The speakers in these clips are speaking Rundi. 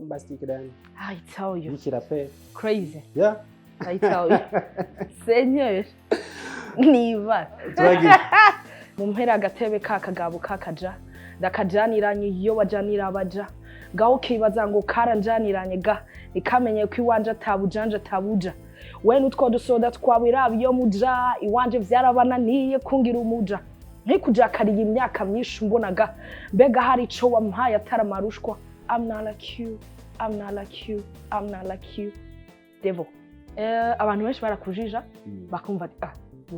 bombastic then. I tell you. Crazy. Yeah. I tell you. Seigneur. Niba. Mumpera agatebe kakagabo kakaja. Ndakajaniranye iyo wajanira abaja. Gaho kibaza ngo karanjaniranye ga. Nikamenye ko iwanje atabujanja tabuja. We nutwo dusoda twabira iyo muja. Iwanje vyarabananiye kungira umuja. Nkikujakariye imyaka myinshi mbonaga. Mbega hari ico wampaye ataramarushwa. I'm not like you. I'm not like you. I'm not like you. Devil. Abantu benshi barakujija bakumva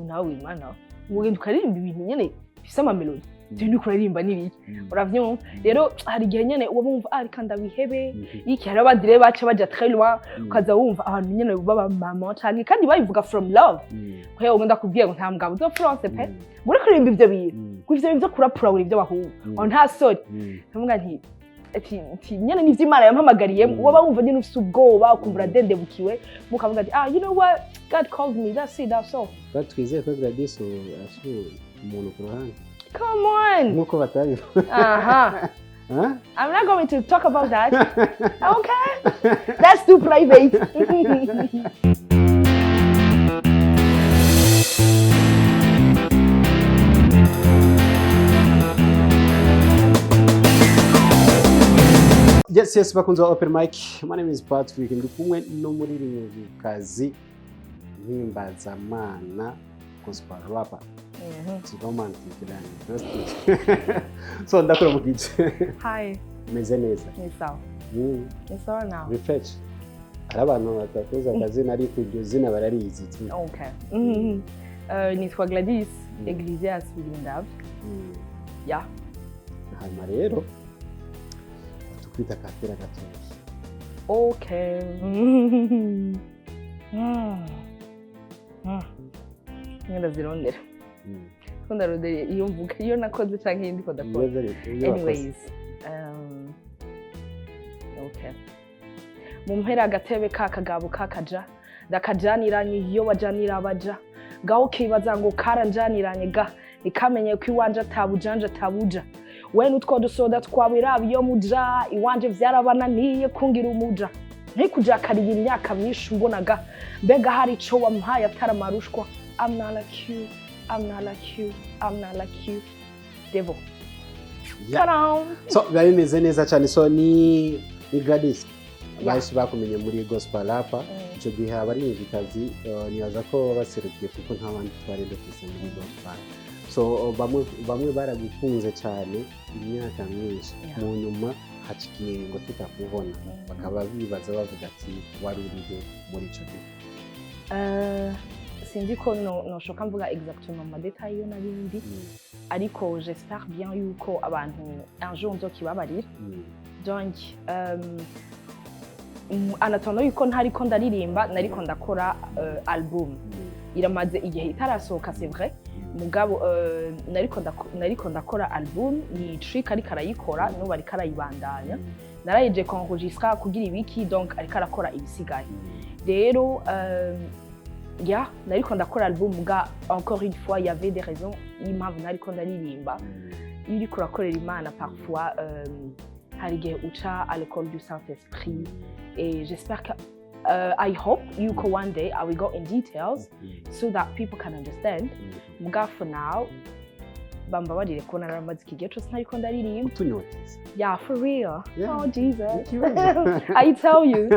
nawe wimana ugenda ukaririmba ibintu nyene bifise ama melody turi kuririmba nibiki uravyumva rero hari gihe nyene uwo bumva ari kanda bihebe iki hari abadire baca baja très loin ukaza wumva abantu nyene baba mama cyane kandi bayivuga from love kwe ugenda kubwiye ngo nta mugabo zo France pe muri kuririmba ivyo bintu kuvyo byo kurapura buri byo bahungu aho nta sori ndavuga nti ati nyene nivyo Imana yampamagariye waba wumva nyene ufite ubwoba ukumva dendebukiwe mukavuga ati you know what God called me that's all batwizeye ko Gradys asu umuntu ku ruhande come on nkuko batabi I'm not going to talk about that okay that's too private Yes, bakunze open mic. My name is Patrick. Ndi kumwe n'umuririmbyikazi Mpimbazamana gospel rapper. Romantic then. So ndakora mugije. Hi. Meze neza. Ni sawa. Ni sawa now. Refresh. Arabantu batakoza akazina ari kujyo zina bararizi. Okay. Nitwa Gradys Eglisias Bilindav. Yeah. Hanyuma rero kwita katera gatoya. Okay. Ngenda zirondera. Kunda rodere iyo mvuga iyo nakoze canke indi ko dakora. Anyways, okay. Mumpera agatebe kakagabo kakaja. Ndakajaniranye iyo wajanira abaja. Gaho kibaza ngo karanjaniranye ga. Nikamenye ko iwanje atabujanja tabuja. We nutwo dusoda twabira iyo muja iwanje vyarabananiye kungira umuja nkikujakariye imyaka myinshi mbonaga mbega hari ico wampaye ataramarushwa I'm not like you I'm not like you I'm not like you devil so bari meze neza cyane so ni Gradys bashi bakumenye muri gospel rapper ico gihe abaririmbikazi nibaza ko baserukiye kuko nta bandi twarende kwise muri gospel so bamwe baragukunze cyane imyaka myinshi mu nyuma hacikiye ngo tutakubona bakaba bibaza bavuga ati wari urihe muri ico gihe sinzi ko noshoka mvuga exactement ma detail yo nabindi ariko j'espère bien yuko abantu un jour nzokibabarira donc anatono yuko ntariko ndaririmba nariko ndakora album iramaze igihe itarasohoka c'est vrai mugabo nariko ndakora album ni trick ari karayikora no bari karayibandanya narayeje enregistrer kugira ibiki donc ari karakora ibisigaye rero nariko ndakora album muga encore une fois il y avait des raisons impamvu nariko ndaririmba iyo uriko urakorera Imana parfois hari igihe uca à l'école du Saint-Esprit et j'espère que I hope you can one day I will go in details so that people can understand. Muga for now, bamba barire ko naramaze igihe cyose ntariko ndaririmba. Yeah, for real. Yeah. Oh Jesus. I tell you.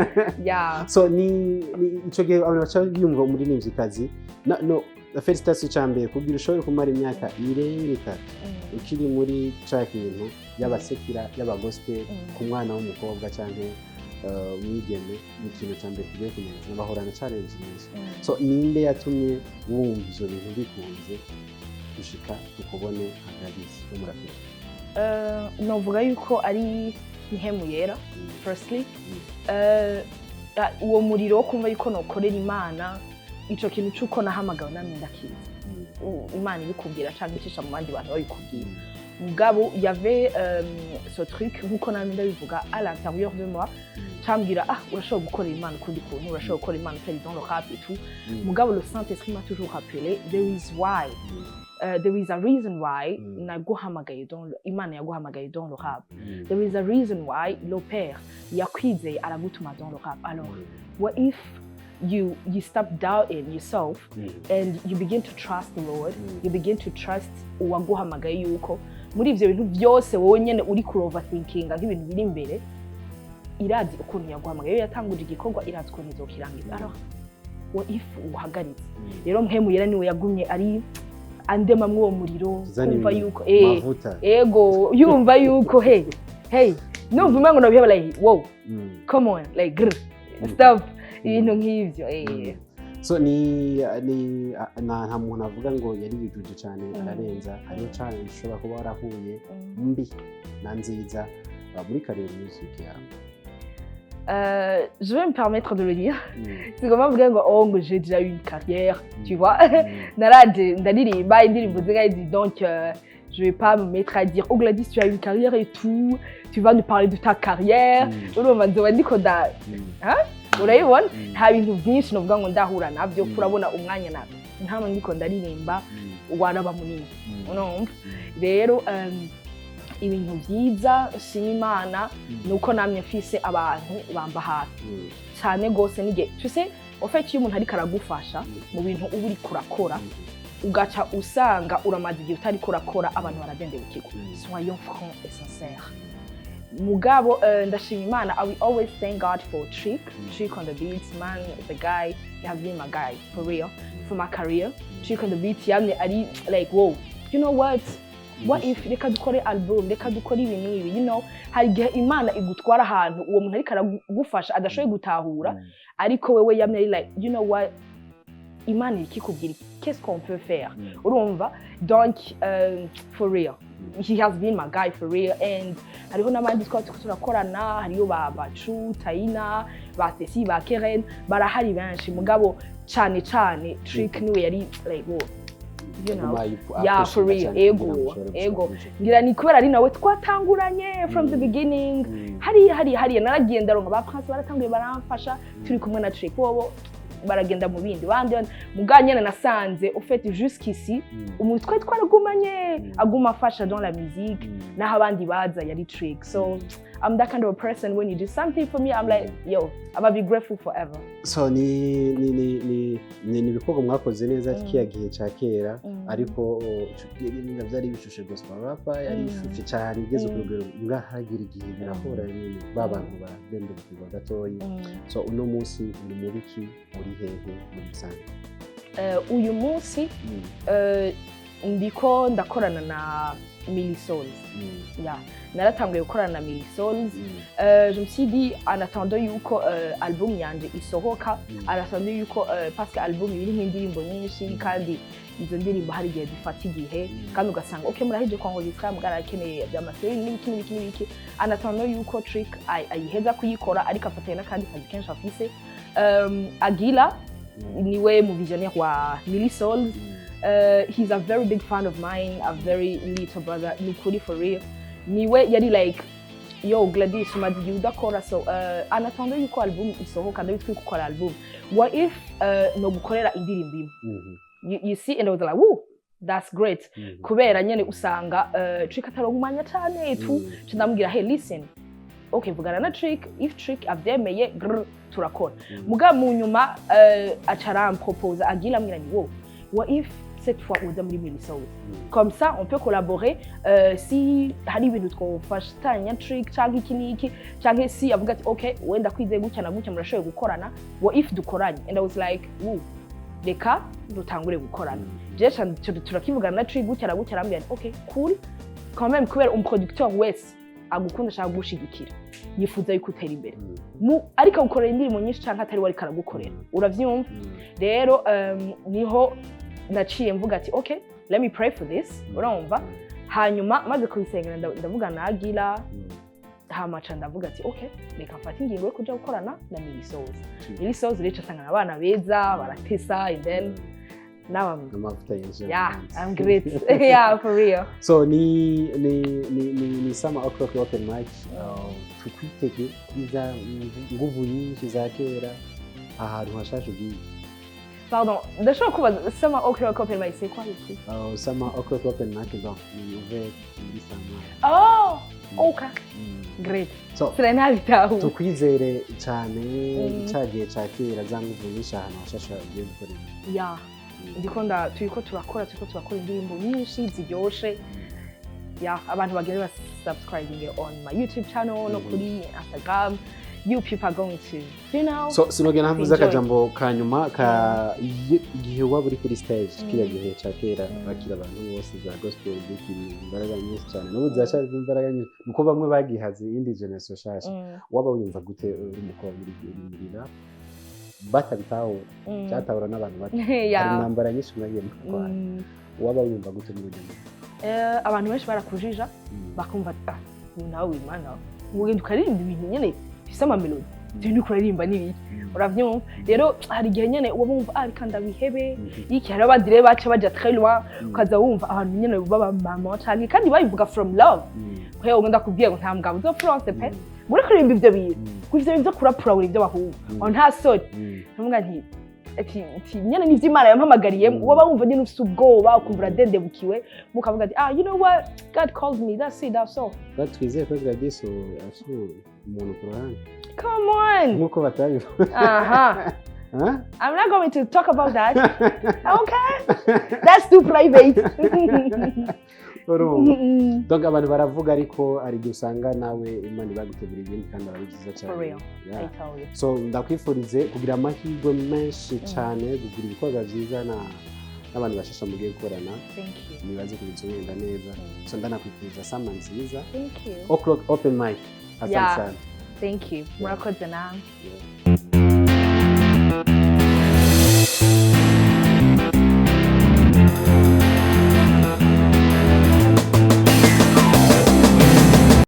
Yeah. So ni ico gihe abantu baciyumva umuririmbyikazi no felicitations cyambere kugira ushobore kumara imyaka irenga 3 ukiri muri ca kintu y'abasekira y'abagospel ku mwana w'umukobwa cyangwa mwigeme ikintu cyambere kigiye kumenya bahorana challenge nyinshi so ninde yatumye wumva ivyo bintu bikunze gushika tukubone Gradys umuraperi novuga yuko ari ihemu yera firstly uwo muriro wo kumva yuko nokorera Imana ico kintu cyuko nahamagawe namwe ndakiza Imana ibikubwira cyangwa icisha mu bandi bantu babikubwira mugabo y'avait ce truc nkuko namwe ndabivuga à l'intérieur de moi chambira urashobora gukorera Imana kundi kuntu urashobora gukorera Imana utari dans le rap et tout mugabo le Saint-Esprit m'a toujours rappelé there is why there is a reason why naguhamagaye Imana yaguhamagaye dans le rap. There is a reason why le père yakwizeye aragutuma dans le rap. Alors, what if you stop doubting yourself and you begin to trust the Lord, you begin to trust uwaguhamagaye yuko muri ivyo bintu byose wowe nyene uri ku overthinkinga nk'ibintu biri imbere irazi ukuntu yaguhamagaye yatanguje igikorwa irazi ukuntu izokirangiza. Alors, what if uhagaritse rero mpemu yera niwe yagumye ari andema mwo muriro kumva yuko ego yumva yuko hey numva umengo nabiheba like wow come on like grr stop ibintu nk'ivyo so ni nta muntu avuga ngo yari yijuje cyane ararenza hariho cyane ushobora kuba warahuye mbi na nziza muri carrière music yawe. Je vais me permettre de le dire. C'est comment vous dire que j'ai déjà eu une carrière, tu vois. Donc je vais pas me mettre à dire oh Gladys tu as une carrière et tout, tu vas nous parler de ta carrière. urayibona nta bintu byinshi novuga ngo ndahura nabyo kurabona umwanya nabyo nta ndiko ndaririmba waraba munini unomva rero ibintu byiza Imana nuko namye mfise abantu bamba hafi cyane gose nige tu sais au fait iyo umuntu ari karagufasha mu bintu uba uri kurakora ugaca usanga uramaze igihe utari kurakora abantu baradendebukirwa. Soyons francs et sincères. Mugabo ndashima Imana. I will always thank God for Trick on the beats, man. The guy, he has been my guy for real for my career. Trick on the beats yamye ari like whoa, you know what if reka dukore album, reka dukore ibintu ibi, you know hari igihe Imana igutwara ahantu uwo muntu ari karagufasha adashoboye gutahura ariko wewe yamye ari like you know what Imana ikikubwira qu'est-ce qu'on peut faire urumva. Donc for real he has been my guy for real. And hariho n'abandi turakorana, hariyo ba Chu Taina, ba Tesi, ba Keren, barahari benshi mugabo cyane Trick niwe yari like whoa, you know yeah for real ego ngira ni kubera ari nawe twatanguranye from the beginning. hari naragiye ndaronka ba Prince baratanguye baramfasha turi kumwe na Trick wobo baragenda mu bindi bandi muganyana nasanze ufite jusqu'ici umuntu twaragumanye aguma afasha dans la musique naho abandi baza yari Trick. So I'm that kind of a person, when you do something for me I'm like yo I'm be grateful forever. So ni bikorwa mwakoze neza kiya gihe cya kera ariko ibintu byari bishushe gospel rapper yari bishushe cyane igeze ku rugero ngahagira igihe birahora nyine babantu badendebukirwa gatoyi. So uno munsi uri muri ki muri hehe muri Sange? Uyu munsi ndiko ndakorana na Milli Souls. Yeah. Naratanguye gukorana na Milli Souls. Je me suis dit en attendant yuko album yanje isohoka, en attendant yuko parce que album iri nk'indirimbo nyinshi kandi izo ndirimbo hari igihe zifata igihe kandi ugasanga okay murahije kwangozika mugarakeneye by'amaseri n'ibiki en attendant yuko Trick ayiheza kuyikora ariko afatanye n'akandi kazi kenshi afise. Agila niwe mu visionnaire wa Milli Souls. He's a very big fan of mine, a very little brother, Nukuri for real. Niwe yari like yo Gladys umaze udakora, so en attendant yuko album isohoka ndabitwe gukora album, what if no gukorera indirimbo imwe. You see, and I was like woo, that's great. Kubera nyene usanga Trick atarongumanya cyane tu ndamubwira hey listen okay vugana na Trick, if Trick avyemeye turakora. Muga mu nyuma acara propose Agila mwira ni wo what if cette fois on a Milli Souls. Comme ça on peut collaborer si hari ibintu twofashanya Trick cyangwa iki cyangwa si avuga ati okay wenda kwizeye gutya na gutya murashoboye gukorana, what if dukoranye. And I was like woo reka dutangure gukorana. Jesha turakivugana na Trick gutya na gutya arambwira okay cool quand même kubera producteur wese agukunda shaka gushigikira yifuza yuko utera imbere ariko ukorera indirimbo nyinshi cyangwa atari wari karagukorera uravyumva. Rero niho naciye mvuga ati okay let me pray for this urumva. Hanyuma maze kubisengera ndavuga na Agila hamaca ndavuga ati okay reka mfate ingingo yo kuja gukorana na Milli Souls. Milli Souls rero cyasanga abana beza baratesa and then now I'm yeah I'm great yeah for real. So ni summer o'clock open mic tukwitege iza nguvu nyinshi za kera ahantu hashashe ugiye. Pardon, ndashobora kubaza Summer O'Clock Open Mic c'est quoi le truc? Summer O'Clock Open Mic donc ni ouvert muri Summer. Oh, okay. Great. So, Sinabitaho. tukwizere cyane cyagiye cyakira zanguvunisha ahantu hashasha bigiye gukorera. Yeah. Ndikunda turiko turakora indirimbo nyinshi ziryoshe. Yeah, abantu bagere subscribing on my YouTube channel no kuri Instagram. You people are going to, you know. So sinogena havuza akajambo kanyuma ka igihe waba uri kuri stage kiriya gihe cyakera bakira abantu bose za gospel bikiri imbaraga nyinshi cyane no buzacha imbaraga nyinshi nuko bamwe bagihaze indi generation shasha waba wiyumva gute uri mukobwa muri rap batabitaho cyatahura n'abantu bato hari intambara nyinshi mwagiye mutwara waba wiyumva gute muri rugendo abantu benshi barakujija bakumva nawe Imana ugenda ukaririmba ibintu nyene bisama melody ibintu kuririmba n'ibiki uravyumva rero hari igihe nyene wumva ariko ndabihebe iki hari abandi rero baca baja très loin ukaza wumva abantu nyene baba mama cyane kandi babivuga from love kweho ugenda kubwiye ngo nta mugabo zo France pe muri kuririmba ivyo bintu kuvyo byo kurapura buri byo bahungu aho nta sori ntumwa nti ati nyene nivyo Imana yampamagariye waba wumva nyene ufite ubwoba ukumva dendebukiwe mukavuga ati you know what God called me that's it that's all twizeye ko Gradys umuntu ku ruhande. Come on. Nkuko batabivuga. I'm not going to talk about that. Okay? That's too private. Donc abantu baravuga ariko ari gusanga nawe Imana ibagutegura ibindi kandi arabigiza cyane. For real. I tell you. So ndakwifurize kugira amahirwe menshi cyane kugira ibikorwa byiza n'abantu bashasha mugiye gukorana. Thank you. Nibaze kubizungenda neza. So ndanakwifuriza sama nziza. Thank you. O'clock Open Mic. Asante sana. Thank you. Murakoze namwe.